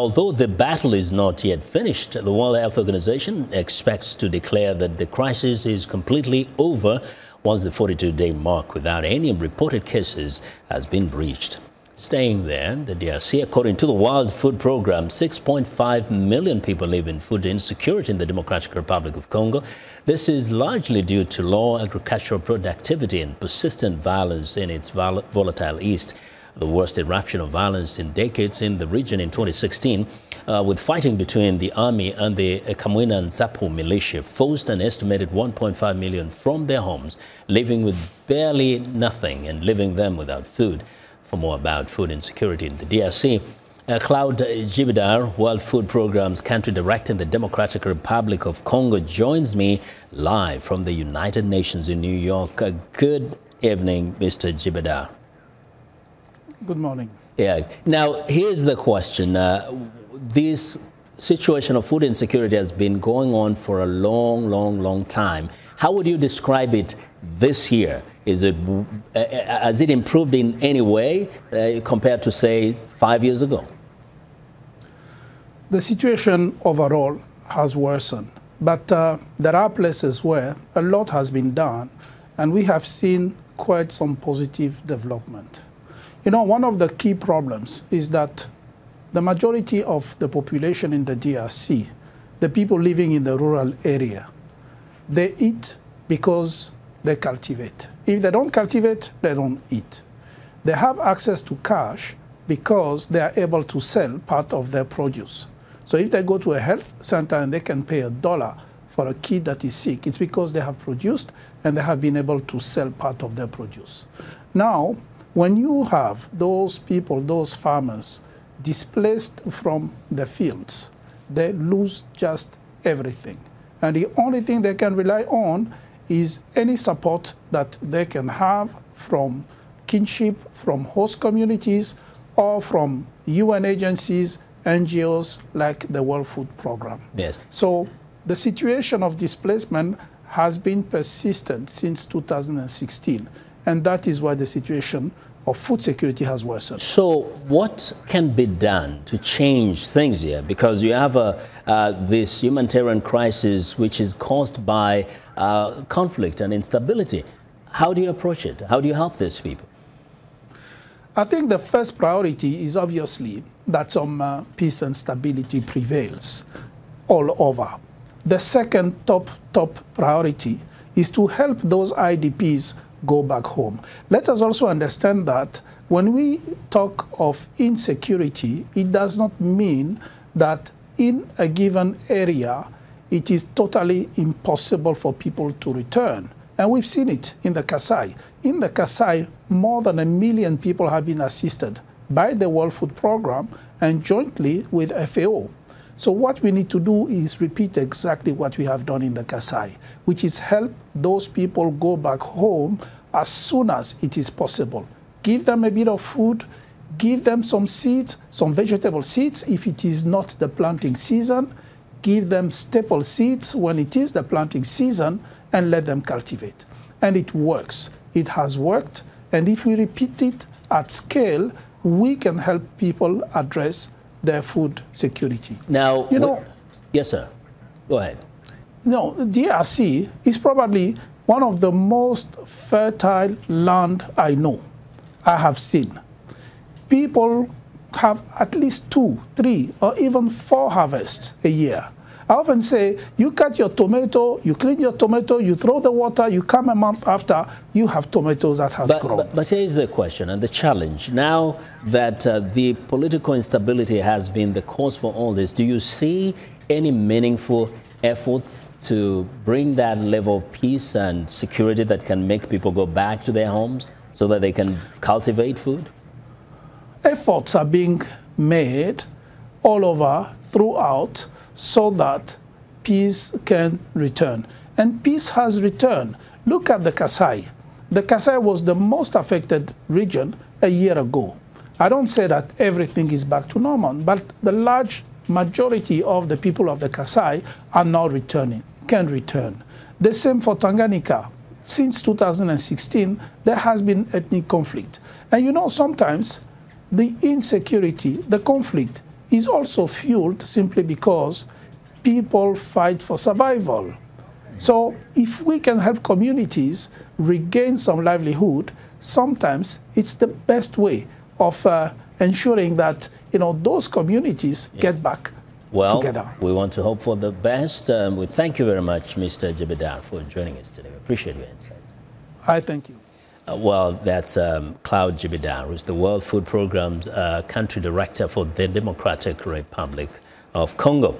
Although the battle is not yet finished, the World Health Organization expects to declare that the crisis is completely over once the 42-day mark without any reported cases has been breached. Staying there, the DRC, according to the World Food Program, 6.5 million people live in food insecurity in the Democratic Republic of Congo. This is largely due to low agricultural productivity and persistent violence in its volatile east. The worst eruption of violence in decades in the region in 2016, with fighting between the army and the Kamwina and Zapu militia, forced an estimated 1.5 million from their homes, living with barely nothing and leaving them without food. For more about food insecurity in the DRC, Claude Jibidar, World Food Program's country director in the Democratic Republic of Congo, joins me live from the United Nations in New York. Good evening, Mr. Jibidar. Good morning. Yeah. Now, here's the question. This situation of food insecurity has been going on for a long time. How would you describe it this year? Has it improved in any way compared to, say, 5 years ago? The situation overall has worsened, but there are places where a lot has been done, and we have seen quite some positive development. You know, one of the key problems is that the majority of the population in the DRC, the people living in the rural area, they eat because they cultivate. If they don't cultivate, they don't eat. They have access to cash because they are able to sell part of their produce. So if they go to a health center and they can pay $1 for a kid that is sick, it's because they have produced and they have been able to sell part of their produce. Now, when you have those people, those farmers, displaced from the fields, they lose just everything. And the only thing they can rely on is any support that they can have from kinship, from host communities, or from UN agencies, NGOs like the World Food Program. Yes. So the situation of displacement has been persistent since 2016, and that is why the situation of food security has worsened. So what can be done to change things here? Because you have this humanitarian crisis which is caused by conflict and instability. How do you approach it? How do you help these people? I think the first priority is obviously that some peace and stability prevails all over. The second top priority is to help those IDPs go back home. Let us also understand that when we talk of insecurity, it does not mean that in a given area, it is totally impossible for people to return. And we've seen it in the Kasai. In the Kasai, more than 1 million people have been assisted by the World Food Program and jointly with FAO. So what we need to do is repeat exactly what we have done in the Kasai, which is help those people go back home as soon as it is possible. Give them a bit of food, give them some seeds, some vegetable seeds if it is not the planting season, give them staple seeds when it is the planting season, and let them cultivate. And it works. It has worked, and if we repeat it at scale, we can help people address their food security. Now, you know, yes, sir. Go ahead. No, DRC is probably one of the most fertile land I know, I have seen. People have at least 2, 3, or even 4 harvests a year. I often say, you cut your tomato, you clean your tomato, you throw the water, you come a month after, you have tomatoes that have grown. But here's the question and the challenge. Now that the political instability has been the cause for all this, do you see any meaningful efforts to bring that level of peace and security that can make people go back to their homes so that they can cultivate food? Efforts are being made all over, throughout, so that peace can return. And peace has returned. Look at the Kasai. The Kasai was the most affected region a year ago. I don't say that everything is back to normal, but the large majority of the people of the Kasai are now returning, can return. The same for Tanganyika. Since 2016, there has been ethnic conflict. And you know, sometimes the insecurity, the conflict, is also fueled simply because people fight for survival. So if we can help communities regain some livelihood, sometimes it's the best way of ensuring that those communities get back together. We want to hope for the best. We thank you very much, Mr. Jibidar, for joining us today. We appreciate your insights. I thank you. That's Claude Jibidar, who's the World Food Programme's country director for the Democratic Republic of Congo.